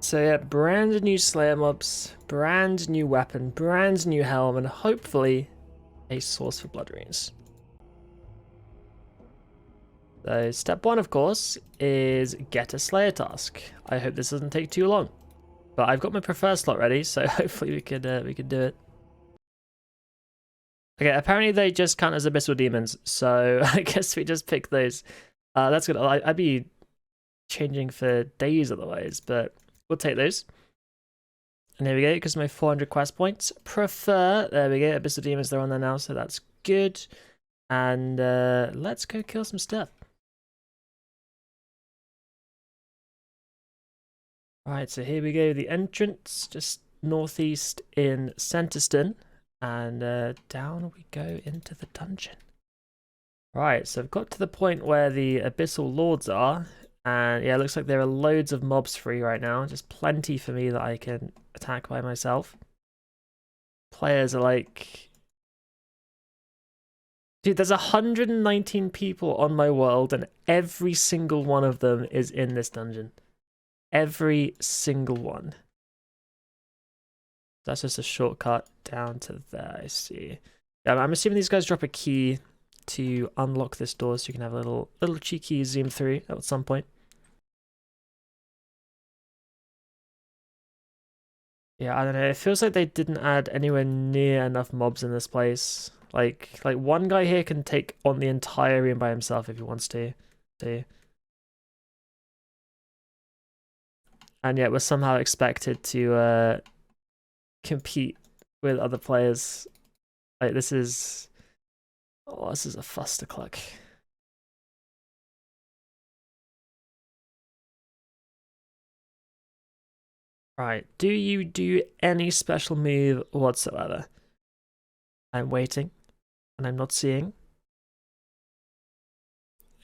So yeah, brand new Slayer mobs, brand new weapon, brand new helm, and hopefully a source for blood runes. So step one, of course, is get a Slayer task. I hope this doesn't take too long, but I've got my preferred slot ready, so hopefully we could do it. Okay, apparently they just count as abyssal demons, so I guess we just pick those. That's good. I'd be changing for days otherwise, but we'll take those. And there we go, because my 400 quest points. Prefer, there we go, Abyssal Demons, they're on there now, so that's good. And let's go kill some stuff. Alright, so here we go, the entrance, just northeast in Centerston. And down we go into the dungeon. Right, so I've got to the point where the Abyssal Lords are. And yeah, it looks like there are loads of mobs free right now. Just plenty for me that I can attack by myself. Players are like... Dude, there's 119 people on my world and every single one of them is in this dungeon. Every single one. That's just a shortcut down to there, I see. Yeah, I'm assuming these guys drop a key to unlock this door so you can have a little cheeky zoom through at some point. Yeah, I don't know. It feels like they didn't add anywhere near enough mobs in this place. Like one guy here can take on the entire room by himself if he wants to. And yet we're somehow expected to compete with other players. Like this is a fustercluck. Right, do you do any special move whatsoever? I'm waiting, and I'm not seeing.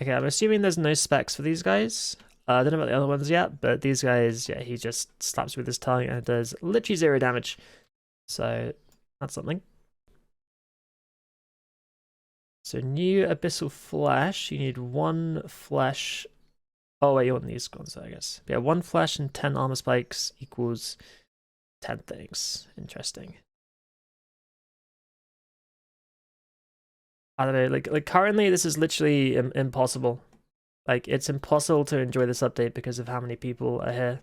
Okay, I'm assuming there's no specs for these guys. I don't know about the other ones yet, but these guys, yeah, he just slaps with his tongue and does literally 0 damage. So that's something. So new Abyssal Flesh, you need 1 flesh. Oh wait, you want these ones, I guess. Yeah, 1 flesh and 10 armor spikes equals 10 things. Interesting. I don't know, like currently this is literally impossible. Like it's impossible to enjoy this update because of how many people are here.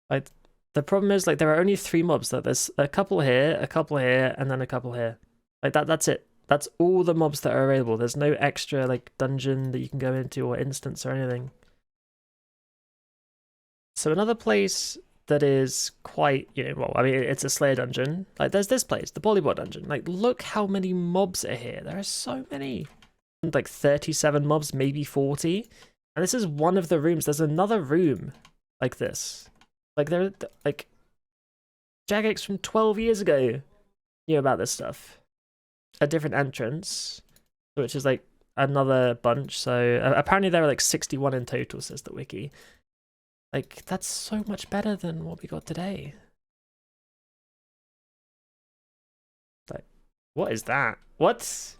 Like the problem is like there are only 3 mobs. That there's a couple here, and then a couple here. Like that's it. That's all the mobs that are available. There's no extra like dungeon that you can go into or instance or anything. So another place that is quite, well, I mean, it's a Slayer dungeon. Like there's this place, the Bolibot dungeon. Like look how many mobs are here. There are so many. Like 37 mobs, maybe 40. And this is one of the rooms. There's another room like this. Like there, like Jagex from 12 years ago knew about this stuff. A different entrance, which is like another bunch. So apparently there are like 61 in total, says the wiki. Like that's so much better than what we got today. Like, what is that? What?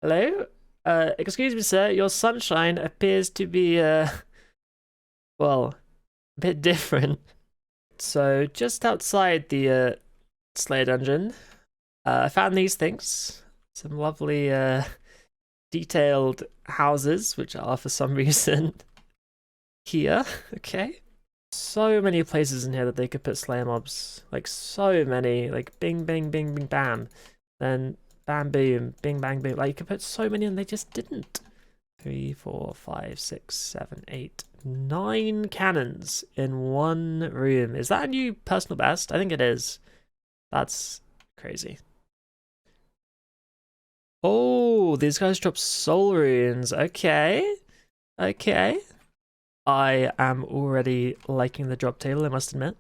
Hello? Excuse me, sir. Your sunshine appears to be well, a bit different. So just outside the Slayer dungeon, I found these things. Some lovely detailed houses, which are for some reason here. Okay. So many places in here that they could put Slayer mobs. Like so many. Like bing, bing, bing, bing, bam. Then bam, boom, bing, bang, boom. Like you could put so many and they just didn't. 3, 4, 5, 6, 7, 8, 9 cannons in one room. Is that a new personal best? I think it is. That's crazy. Oh, these guys drop soul runes. Okay. Okay. I am already liking the drop table, I must admit.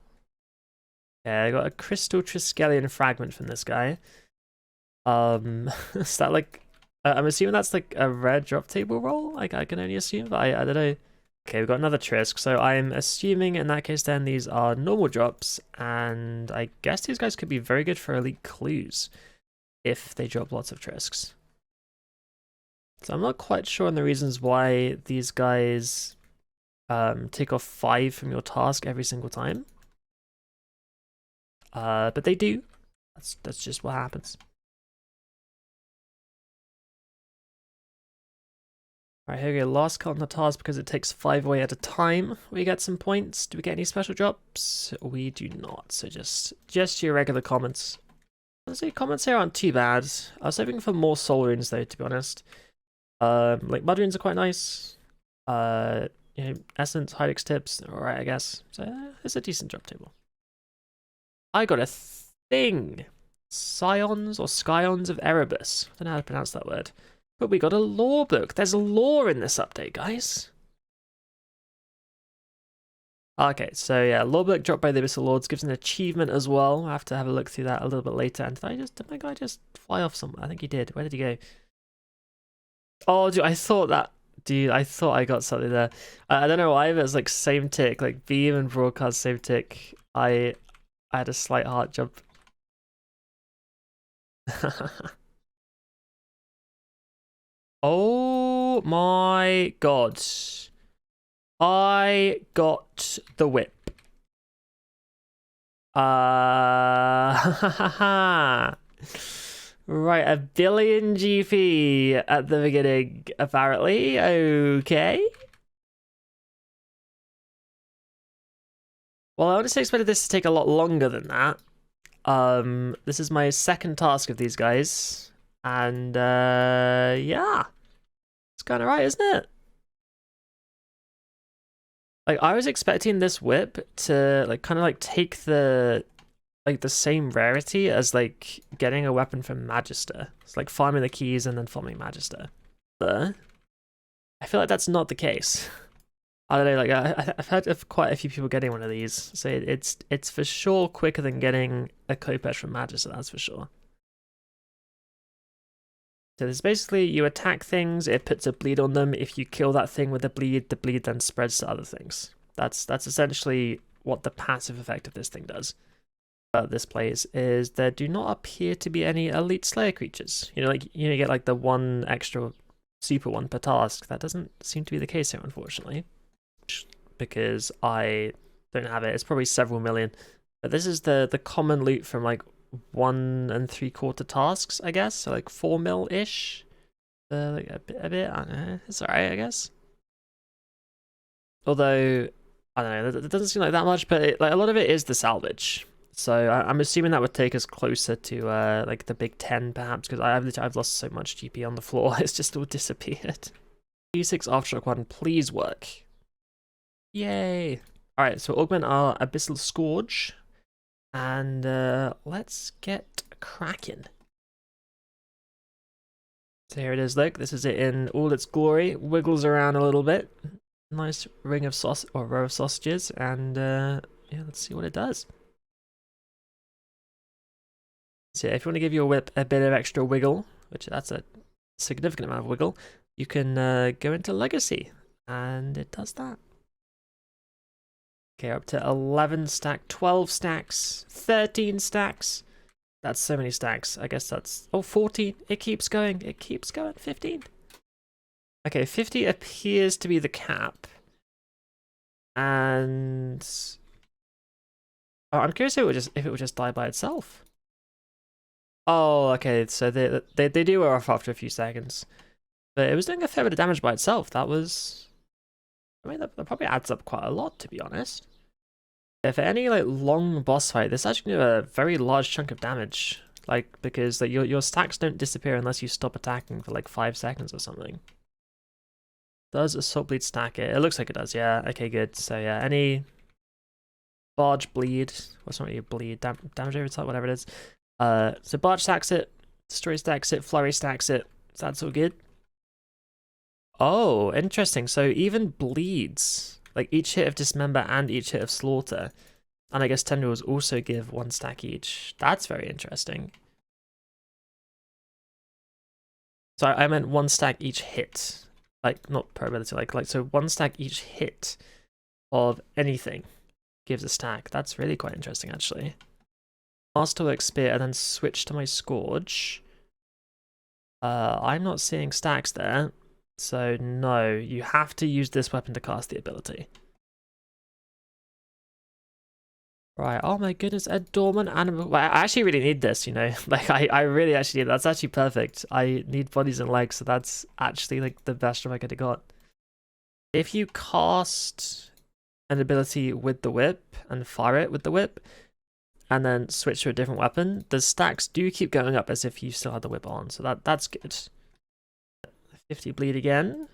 Yeah, I got a crystal Triskelion fragment from this guy. Is that like... I'm assuming that's like a rare drop table roll? Like I can only assume, but I don't know. Okay, we've got another Trisk, so I'm assuming in that case then these are normal drops, and I guess these guys could be very good for elite clues if they drop lots of Trisks. So I'm not quite sure on the reasons why these guys take off 5 from your task every single time. But they do. That's just what happens. Alright, here we go. Last cut on the task because it takes 5 away at a time. We get some points. Do we get any special drops? We do not. So just your regular comments. Honestly, comments here aren't too bad. I was hoping for more soul runes though, to be honest. Like mud runes are quite nice. You know, essence, hydix tips, alright, I guess. So it's a decent drop table. I got a thing. Scions or Scions of Erebus. I don't know how to pronounce that word. But we got a lore book. There's lore in this update, guys. Okay, so yeah, lore book dropped by the Abyssal Lords gives an achievement as well. I have to have a look through that a little bit later. And did my guy just fly off somewhere? I think he did. Where did he go? Oh, dude, I thought I got something there. I don't know why, but it's like same tick, like beam and broadcast same tick. I had a slight heart jump. Oh my god. I got the whip. Right, a billion GP at the beginning, apparently. Okay. Well, I honestly expected this to take a lot longer than that. This is my second task of these guys. And, yeah. It's kind of right, isn't it? Like, I was expecting this whip to, like, kind of, like, take the same rarity as, like, getting a weapon from Magister. It's like farming the keys and then farming Magister. But I feel like that's not the case. I don't know, like, I've heard of quite a few people getting one of these, so it's for sure quicker than getting a Khopesh from Magister, that's for sure. So this basically, you attack things, it puts a bleed on them. If you kill that thing with the bleed then spreads to other things. That's essentially what the passive effect of this thing does. This plays is there do not appear to be any elite Slayer creatures. You know, like you get like the one extra super one per task. That doesn't seem to be the case here, unfortunately, because I don't have it. It's probably several million. But this is the common loot from like 1 3/4 tasks, I guess. So like 4 mil ish. Like a bit. I don't know. It's alright, I guess. Although I don't know, it doesn't seem like that much, but like a lot of it is the salvage. So I'm assuming that would take us closer to like the big 10 perhaps, because I've lost so much GP on the floor, it's just all disappeared. E6 Aftershock 1, please work. Yay! Alright, so augment our Abyssal Scourge, and let's get cracking. So here it is, look, this is it in all its glory, wiggles around a little bit. Nice ring of sausage, or row of sausages, and yeah, let's see what it does. So if you want to give your whip a bit of extra wiggle, which that's a significant amount of wiggle, you can go into Legacy, and it does that. Okay, up to 11 stack, 12 stacks, 13 stacks. That's so many stacks. I guess that's... Oh, 14. It keeps going. It keeps going. 15. Okay, 50 appears to be the cap. And... Oh, I'm curious if it would just die by itself. Oh, okay, so they do wear off after a few seconds. But it was doing a fair bit of damage by itself. That was... I mean, that probably adds up quite a lot, to be honest. If any, like, long boss fight, this actually do a very large chunk of damage. Like, because like, your stacks don't disappear unless you stop attacking for, like, 5 seconds or something. Does Assault Bleed stack it? It looks like it does, yeah. Okay, good. So, yeah, any... Barge Bleed... What's not really bleed? Damage over type, whatever it is. So Barge stacks it, Destroy stacks it, Flurry stacks it. So that's all good. Oh, interesting. So even bleeds, like each hit of Dismember and each hit of Slaughter, and I guess Tendrils also give 1 stack each. That's very interesting. So I meant 1 stack each hit, like not per ability, like so 1 stack each hit of anything gives a stack. That's really quite interesting, actually. Masterwork Spear and then switch to my Scourge. I'm not seeing stacks there. So no, you have to use this weapon to cast the ability. Right, oh my goodness, a dormant animal. Well, I actually really need this, you know? Like, I really actually need that's actually perfect. I need bodies and legs, so that's actually, like, the best job I could have got. If you cast an ability with the whip and fire it with the whip, and then switch to a different weapon, the stacks do keep going up as if you still had the whip on, so that's good. 50 bleed again.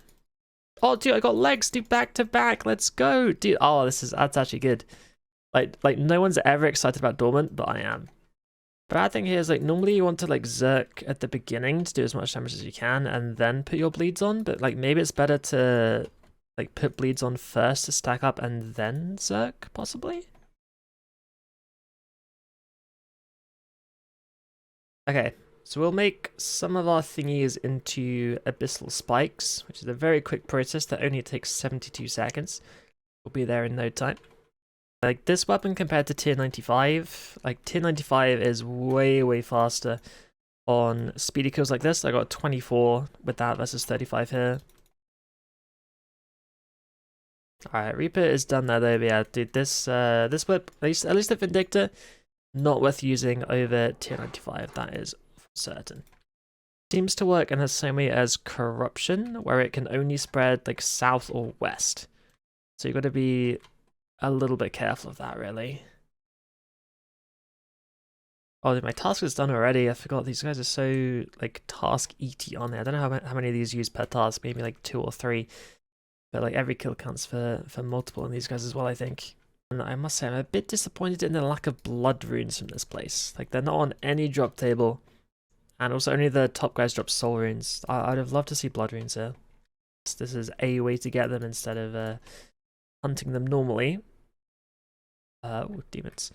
Oh, dude, I got legs, dude, back to back. Let's go, dude. Oh, that's actually good. Like no one's ever excited about Dormant, but I am. Bad thing here is like normally you want to like Zerk at the beginning to do as much damage as you can and then put your bleeds on, but like maybe it's better to like put bleeds on first to stack up and then Zerk, possibly? Okay, so we'll make some of our thingies into Abyssal Spikes, which is a very quick process that only takes 72 seconds. We'll be there in no time. Like, this weapon compared to tier 95, like, tier 95 is way, way faster on speedy kills like this. I got 24 with that versus 35 here. Alright, Reaper is done there though, but yeah, dude, this whip, at least the Vindictor, not worth using over tier 95, that is for certain. Seems to work in the same way as Corruption, where it can only spread, like, south or west. So you've got to be a little bit careful of that, really. Oh, my task is done already. I forgot these guys are so like task eaty on there. I don't know how many of these use per task. Maybe like 2 or 3. But like every kill counts for multiple in these guys as well, I think. And I must say, I'm a bit disappointed in the lack of blood runes from this place. Like they're not on any drop table, and also only the top guys drop soul runes. I'd have loved to see blood runes here. This is a way to get them instead of hunting them normally. Ooh, demons.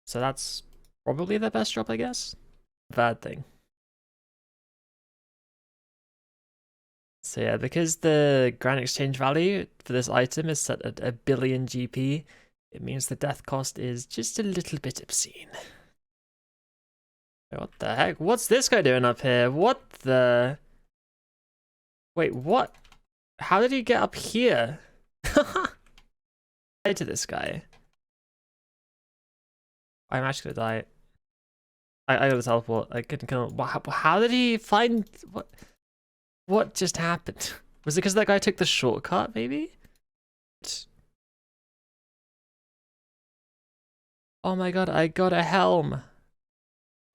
So that's probably the best drop, I guess. Bad thing. So yeah, because the grand exchange value for this item is set at 1 billion GP, it means the death cost is just a little bit obscene. What the heck? What's this guy doing up here? What the... Wait, what? How did he get up here? Say to this guy. I'm actually gonna die. I gotta teleport. I couldn't kill him. How did he find... What just happened? Was it because that guy took the shortcut, maybe? Oh my god, I got a helm.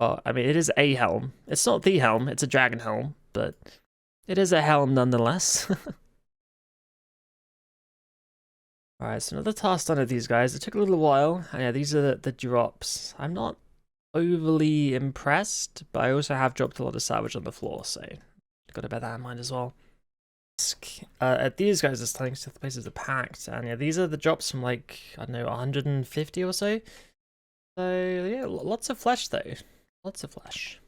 Oh, I mean, it is a helm. It's not the helm, it's a dragon helm, but it is a helm nonetheless. Alright, so another task done of these guys. It took a little while, and yeah, these are the drops. I'm not overly impressed, but I also have dropped a lot of salvage on the floor, so got to bear that in mind as well. At these guys are starting to the places are packed, and yeah, these are the drops from like, I don't know, 150 or so. So yeah, lots of flesh though. Lots of flesh.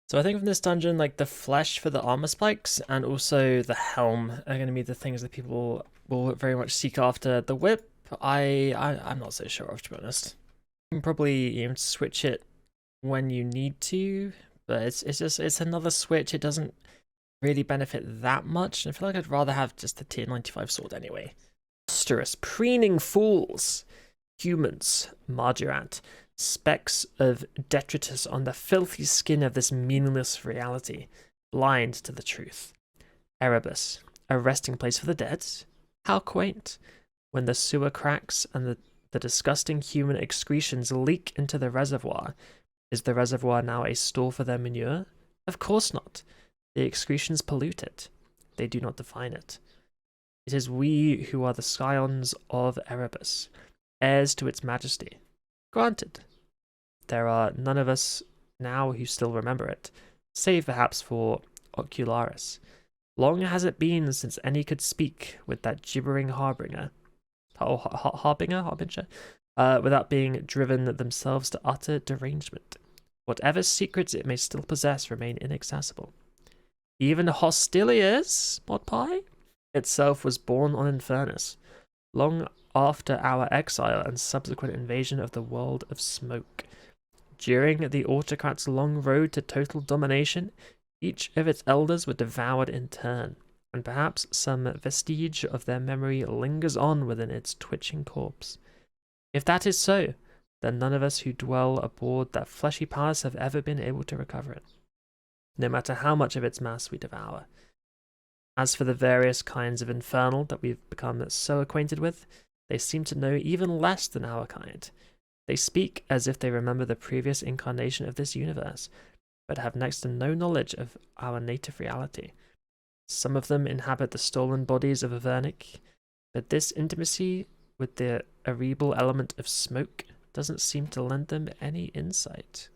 So I think from this dungeon, like the flesh for the armor spikes and also the helm are going to be the things that people will very much seek after. The whip, I'm not so sure of, to be honest. You can probably switch it when you need to, but it's another switch. It doesn't really benefit that much, and I feel like I'd rather have just the tier 95 sword anyway. Monstrous, preening fools, humans, Margirant, specks of detritus on the filthy skin of this meaningless reality, blind to the truth. Erebus, a resting place for the dead? How quaint, when the sewer cracks and the disgusting human excretions leak into the reservoir. Is the reservoir now a store for their manure? Of course not. The excretions pollute it. They do not define it. It is we who are the scions of Erebus, heirs to its majesty. Granted. There are none of us now who still remember it, save perhaps for Ocularis. Long has it been since any could speak with that gibbering harbinger, without being driven themselves to utter derangement. Whatever secrets it may still possess remain inaccessible. Even Hostilius, Modpie, itself was born on Infernus, long after our exile and subsequent invasion of the world of smoke. During the autocrat's long road to total domination, Each of its elders were devoured in turn, and perhaps some vestige of their memory lingers on within its twitching corpse. If that is so, then none of us who dwell aboard that fleshy palace have ever been able to recover it, no matter how much of its mass we devour. As for the various kinds of infernal that we've become so acquainted with, they seem to know even less than our kind. They speak as if they remember the previous incarnation of this universe, but have next to no knowledge of our native reality. Some of them inhabit the stolen bodies of Avernic, but this intimacy with the arreble element of smoke doesn't seem to lend them any insight.